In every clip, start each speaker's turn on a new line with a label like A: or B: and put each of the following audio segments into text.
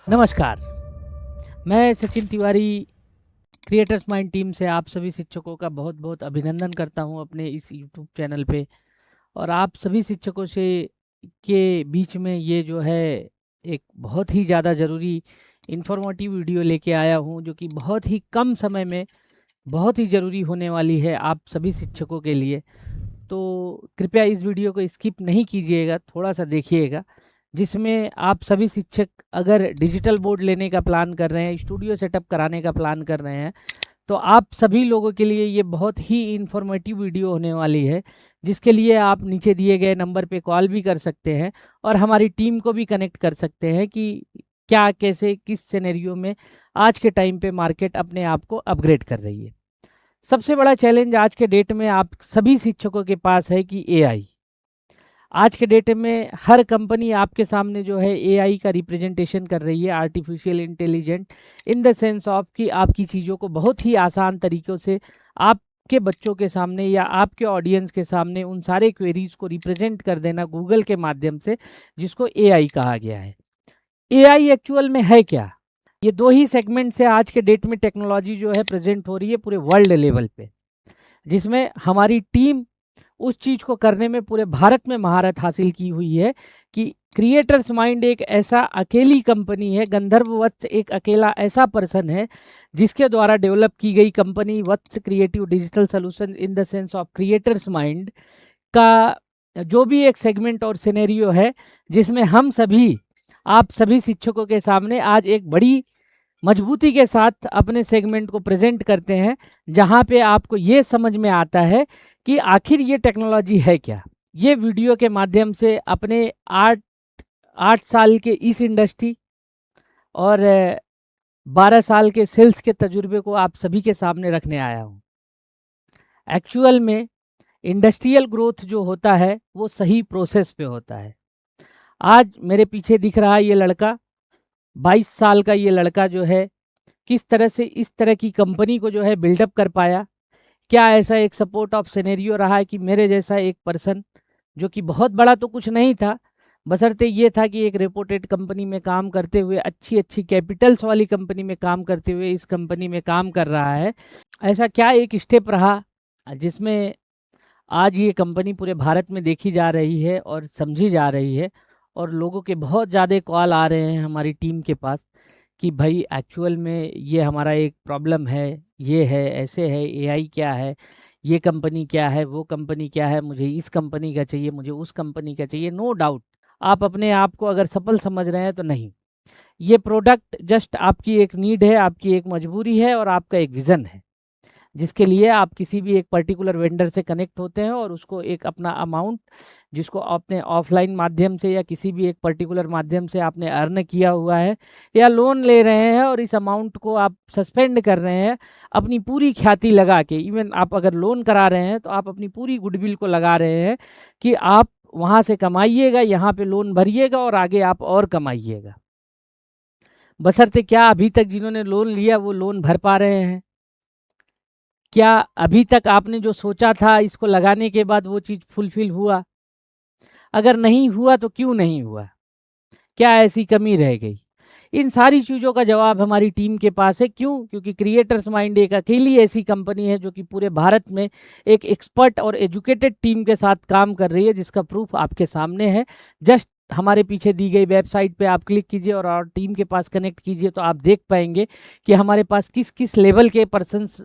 A: नमस्कार, मैं Sachin Tiwari creators mind team से आप सभी शिक्षकों का बहुत-बहुत अभिनंदन करता हूं अपने इस यूट्यूब चैनल पे। और आप सभी शिक्षकों से के बीच में ये जो है एक बहुत ही ज़्यादा ज़रूरी इन्फॉर्मेटिव वीडियो लेके आया हूं, जो कि बहुत ही कम समय में बहुत ही ज़रूरी होने वाली है आप सभी शिक्षकों के लिए। तो कृपया इस वीडियो को स्किप नहीं कीजिएगा, थोड़ा-सा देखिएगा, जिसमें आप सभी शिक्षक अगर डिजिटल बोर्ड लेने का प्लान कर रहे हैं, स्टूडियो सेटअप कराने का प्लान कर रहे हैं, तो आप सभी लोगों के लिए ये बहुत ही इन्फॉर्मेटिव वीडियो होने वाली है, जिसके लिए आप नीचे दिए गए नंबर पे कॉल भी कर सकते हैं और हमारी टीम को भी कनेक्ट कर सकते हैं कि क्या, कैसे, किस सिनेरियो में आज के टाइम पे मार्केट अपने आप को अपग्रेड कर रही है। सबसे बड़ा चैलेंज आज के डेट में आप सभी शिक्षकों के पास है कि एआई। आज के डेट में हर कंपनी आपके सामने जो है एआई का रिप्रेजेंटेशन कर रही है, artificial intelligent, in the sense of कि आपकी चीज़ों को बहुत ही आसान तरीक़ों से आपके बच्चों के सामने या आपके ऑडियंस के सामने उन सारे क्वेरीज को रिप्रेजेंट कर देना गूगल के माध्यम से, जिसको एआई कहा गया है। एआई एक्चुअल में है क्या? ये दो ही सेगमेंट से आज के डेट में टेक्नोलॉजी जो है प्रेजेंट हो रही है पूरे वर्ल्ड लेवल पे, जिसमें हमारी टीम उस चीज़ को करने में पूरे भारत में महारत हासिल की हुई है कि क्रिएटर्स माइंड एक ऐसा अकेली कंपनी है, गंधर्व वत्स एक अकेला ऐसा पर्सन है जिसके द्वारा डेवलप की गई company Vats creative digital solution in the sense of creators mind का जो भी एक सेगमेंट और सिनेरियो है, जिसमें हम सभी आप सभी शिक्षकों के सामने आज एक बड़ी मजबूती के साथ अपने सेगमेंट को प्रेजेंट करते हैं, जहां पे आपको ये समझ में आता है कि आखिर ये टेक्नोलॉजी है क्या। ये वीडियो के माध्यम से अपने 8 साल के इस इंडस्ट्री और 12 साल के सेल्स के तजुर्बे को आप सभी के सामने रखने आया हूँ। एक्चुअल में इंडस्ट्रियल ग्रोथ जो होता है वो सही प्रोसेस पे होता है। आज मेरे पीछे दिख रहा है ये लड़का, 22 साल का ये लड़का जो है किस तरह से इस तरह की कंपनी को जो है बिल्डअप कर पाया। क्या ऐसा एक सपोर्ट ऑफ सिनेरियो रहा है कि मेरे जैसा एक पर्सन, जो कि बहुत बड़ा तो कुछ नहीं था, बशर्ते ये था कि एक रेपुटेड कंपनी में काम करते हुए, अच्छी अच्छी कैपिटल्स वाली कंपनी में काम करते हुए इस कंपनी में काम कर रहा है। ऐसा क्या एक स्टेप रहा जिसमें आज ये कंपनी पूरे भारत में देखी जा रही है और समझी जा रही है, और लोगों के बहुत ज़्यादा कॉल आ रहे हैं हमारी टीम के पास कि भाई एक्चुअल में ये हमारा एक प्रॉब्लम है, ये है, ऐसे है, एआई क्या है, ये कंपनी क्या है, वो कंपनी क्या है, मुझे इस कंपनी का चाहिए, मुझे उस कंपनी का चाहिए। नो डाउट आप अपने आप को अगर सफल समझ रहे हैं तो नहीं, ये प्रोडक्ट जस्ट आपकी एक नीड है, आपकी एक मजबूरी है और आपका एक विज़न है, जिसके लिए आप किसी भी एक पर्टिकुलर वेंडर से कनेक्ट होते हैं और उसको एक अपना अमाउंट, जिसको आपने ऑफलाइन माध्यम से या किसी भी एक पर्टिकुलर माध्यम से आपने अर्न किया हुआ है या लोन ले रहे हैं, और इस अमाउंट को आप सस्पेंड कर रहे हैं अपनी पूरी ख्याति लगा के। इवन आप अगर लोन करा रहे हैं तो आप अपनी पूरी गुडविल को लगा रहे हैं कि आप वहाँ से कमाइएगा, यहाँ पे लोन भरिएगा और आगे आप और कमाइएगा। बशर्ते क्या अभी तक जिन्होंने लोन लिया वो लोन भर पा रहे हैं? क्या अभी तक आपने जो सोचा था इसको लगाने के बाद वो चीज़ फुलफ़िल हुआ? अगर नहीं हुआ तो क्यों नहीं हुआ? क्या ऐसी कमी रह गई? इन सारी चीज़ों का जवाब हमारी टीम के पास है। क्यों? क्योंकि क्रिएटर्स माइंड एक अकेली ऐसी कंपनी है जो कि पूरे भारत में एक एक्सपर्ट और एजुकेटेड टीम के साथ काम कर रही है, जिसका प्रूफ आपके सामने है। जस्ट हमारे पीछे दी गई वेबसाइट पे आप क्लिक कीजिए और टीम के पास कनेक्ट कीजिए, तो आप देख पाएंगे कि हमारे पास किस किस लेवल के पर्सन्स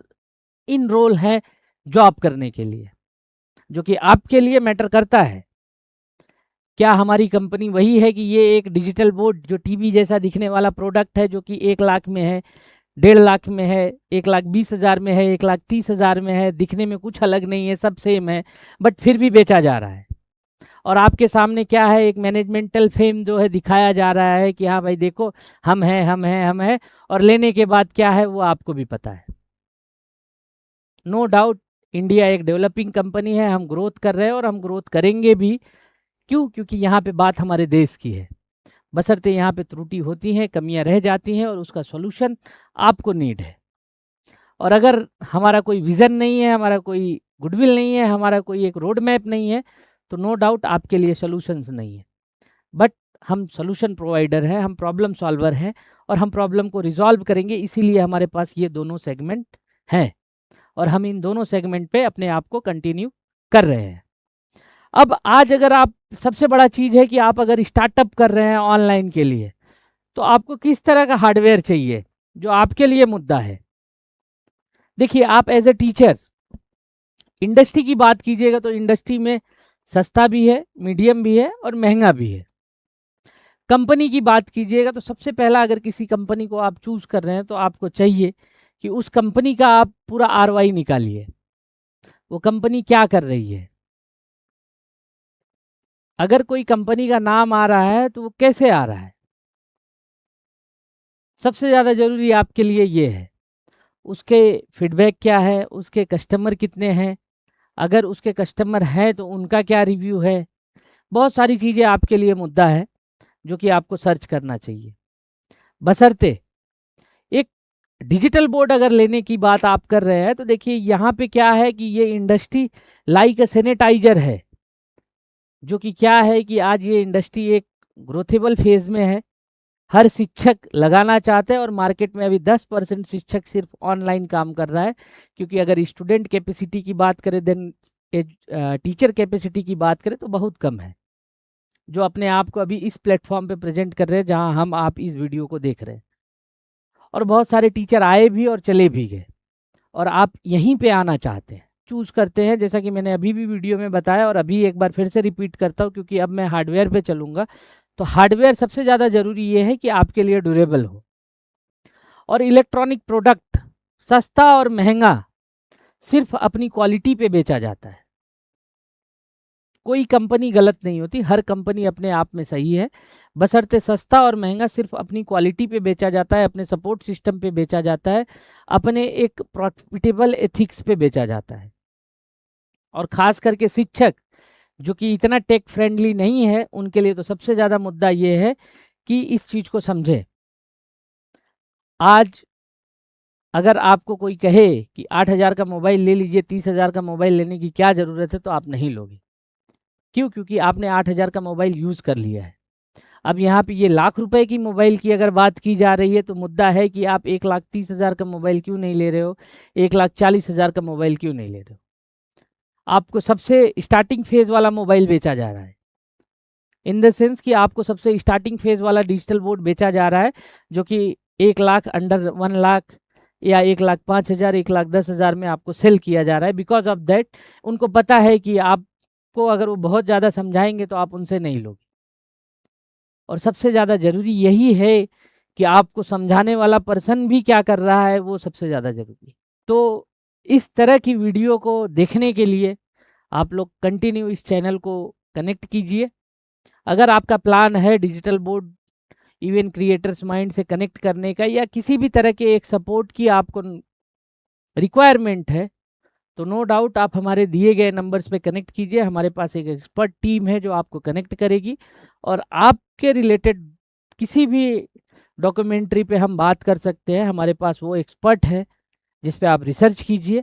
A: इन रोल है जॉब करने के लिए, जो कि आपके लिए मैटर करता है। क्या हमारी कंपनी वही है कि ये एक डिजिटल बोर्ड जो टीवी जैसा दिखने वाला प्रोडक्ट है, जो कि 1 लाख में है, 1.5 लाख में है, 1,20,000 में है, 1,30,000 में है, दिखने में कुछ अलग नहीं है, सब सेम है, बट फिर भी बेचा जा रहा है। और आपके सामने क्या है, एक मैनेजमेंटल फेम जो है दिखाया जा रहा है कि हाँ भाई देखो हम हैं, हम हैं, हम हैं, और लेने के बाद क्या है वो आपको भी पता है। नो डाउट इंडिया एक डेवलपिंग कंपनी है, हम ग्रोथ कर रहे हैं और हम ग्रोथ करेंगे भी। क्यों? क्योंकि यहाँ पे बात हमारे देश की है। बशर्ते यहाँ पे त्रुटि होती हैं, कमियां रह जाती हैं और उसका सॉल्यूशन आपको नीड है। और अगर हमारा कोई विज़न नहीं है, हमारा कोई गुडविल नहीं है, हमारा कोई एक रोड मैप नहीं है, तो नो डाउट आपके लिए सॉल्यूशंस नहीं है। बट हम सॉल्यूशन प्रोवाइडर हैं, हम प्रॉब्लम सॉल्वर हैं और हम प्रॉब्लम को रिजॉल्व करेंगे, इसीलिए हमारे पास ये दोनों सेगमेंट हैं और हम इन दोनों सेगमेंट पे अपने आप को कंटिन्यू कर रहे हैं। अब आज अगर आप, सबसे बड़ा चीज़ है कि आप अगर स्टार्टअप कर रहे हैं ऑनलाइन के लिए, तो आपको किस तरह का हार्डवेयर चाहिए जो आपके लिए मुद्दा है। देखिए, आप एज ए टीचर इंडस्ट्री की बात कीजिएगा तो इंडस्ट्री में सस्ता भी है, मीडियम भी है और महंगा भी है। कंपनी की बात कीजिएगा तो सबसे पहला, अगर किसी कंपनी को आप चूज कर रहे हैं तो आपको चाहिए कि उस कंपनी का आप पूरा ROI निकालिए, वो कंपनी क्या कर रही है। अगर कोई कंपनी का नाम आ रहा है तो वो कैसे आ रहा है, सबसे ज़्यादा ज़रूरी आपके लिए ये है। उसके फीडबैक क्या है, उसके कस्टमर कितने हैं, अगर उसके कस्टमर हैं तो उनका क्या रिव्यू है। बहुत सारी चीज़ें आपके लिए मुद्दा है जो कि आपको सर्च करना चाहिए। बशर्ते एक डिजिटल बोर्ड अगर लेने की बात आप कर रहे हैं तो देखिए यहाँ पे क्या है कि ये इंडस्ट्री लाइक अ सैनिटाइजर है, जो कि क्या है कि आज ये इंडस्ट्री एक ग्रोथेबल फेज में है। हर शिक्षक लगाना चाहते हैं और मार्केट में अभी 10% शिक्षक सिर्फ ऑनलाइन काम कर रहा है, क्योंकि अगर स्टूडेंट कैपेसिटी की बात करें देन टीचर कैपेसिटी की बात करें तो बहुत कम है जो अपने आप को अभी इस प्लेटफॉर्म पे प्रेजेंट कर रहे हैं जहां हम आप इस वीडियो को देख रहे हैं। और बहुत सारे टीचर आए भी और चले भी गए और आप यहीं पे आना चाहते हैं, चूज़ करते हैं, जैसा कि मैंने अभी भी वीडियो में बताया और अभी एक बार फिर से रिपीट करता हूँ क्योंकि अब मैं हार्डवेयर पे चलूँगा। तो हार्डवेयर सबसे ज़्यादा ज़रूरी ये है कि आपके लिए ड्यूरेबल हो, और इलेक्ट्रॉनिक प्रोडक्ट सस्ता और महंगा सिर्फ अपनी क्वालिटी पे बेचा जाता है। कोई कंपनी गलत नहीं होती, हर कंपनी अपने आप में सही है, बशर्ते सस्ता और महंगा सिर्फ अपनी क्वालिटी पे बेचा जाता है, अपने सपोर्ट सिस्टम पे बेचा जाता है, अपने एक प्रॉफिटेबल एथिक्स पे बेचा जाता है। और ख़ास करके शिक्षक जो कि इतना टेक फ्रेंडली नहीं है, उनके लिए तो सबसे ज़्यादा मुद्दा ये है कि इस चीज़ को समझें। आज अगर आपको कोई कहे कि 8,000 का मोबाइल ले लीजिए, 30,000 का मोबाइल लेने की क्या ज़रूरत है, तो आप नहीं लोगे। क्यों? क्योंकि आपने 8,000 का मोबाइल यूज़ कर लिया है। अब यहाँ पे ये लाख रुपए की मोबाइल की अगर बात की जा रही है तो मुद्दा है कि आप 1,30,000 का मोबाइल क्यों नहीं ले रहे हो, 1,40,000 का मोबाइल क्यों नहीं ले रहे हो। आपको सबसे स्टार्टिंग फेज़ वाला मोबाइल बेचा जा रहा है, इन द सेंस कि आपको सबसे स्टार्टिंग फेज़ वाला डिजिटल बोर्ड बेचा जा रहा है जो कि 1 लाख, अंडर 1 लाख या 1,05,000, 1,10,000 में आपको सेल किया जा रहा है। बिकॉज ऑफ दैट उनको पता है कि आपको अगर वो बहुत ज़्यादा समझाएंगे तो आप उनसे नहीं लोगे। और सबसे ज़्यादा ज़रूरी यही है कि आपको समझाने वाला पर्सन भी क्या कर रहा है, वो सबसे ज़्यादा ज़रूरी है। तो इस तरह की वीडियो को देखने के लिए आप लोग कंटिन्यू इस चैनल को कनेक्ट कीजिए। अगर आपका प्लान है digital board even creators mind से कनेक्ट करने का, या किसी भी तरह के एक सपोर्ट की आपको रिक्वायरमेंट है, तो नो डाउट आप हमारे दिए गए नंबर्स पे कनेक्ट कीजिए। हमारे पास एक एक्सपर्ट टीम है जो आपको कनेक्ट करेगी और आपके रिलेटेड किसी भी डॉक्यूमेंट्री पे हम बात कर सकते हैं। हमारे पास वो एक्सपर्ट है जिस पे आप रिसर्च कीजिए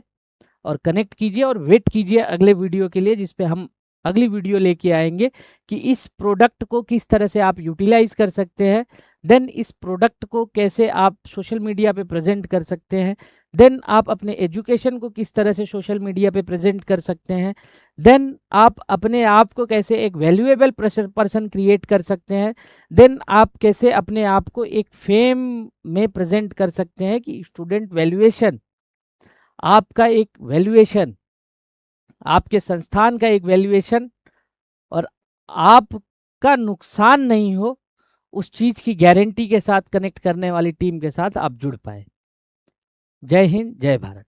A: और कनेक्ट कीजिए और वेट कीजिए अगले वीडियो के लिए, जिस पे हम अगली वीडियो लेके आएंगे कि इस प्रोडक्ट को किस तरह से आप यूटिलाइज कर सकते हैं, देन इस प्रोडक्ट को कैसे आप सोशल मीडिया पे प्रेजेंट कर सकते हैं, देन आप अपने एजुकेशन को किस तरह से सोशल मीडिया पे प्रेजेंट कर सकते हैं, देन आप अपने आप को कैसे एक वैल्यूएबल पर्सन क्रिएट कर सकते हैं, देन आप कैसे अपने आप को एक फेम में प्रेजेंट कर सकते हैं कि स्टूडेंट वैल्यूएशन, आपका एक वैल्यूएशन, आपके संस्थान का एक वैल्यूएशन और आपका नुकसान नहीं हो, उस चीज़ की गारंटी के साथ कनेक्ट करने वाली टीम के साथ आप जुड़ पाए। जय हिंद, जय भारत।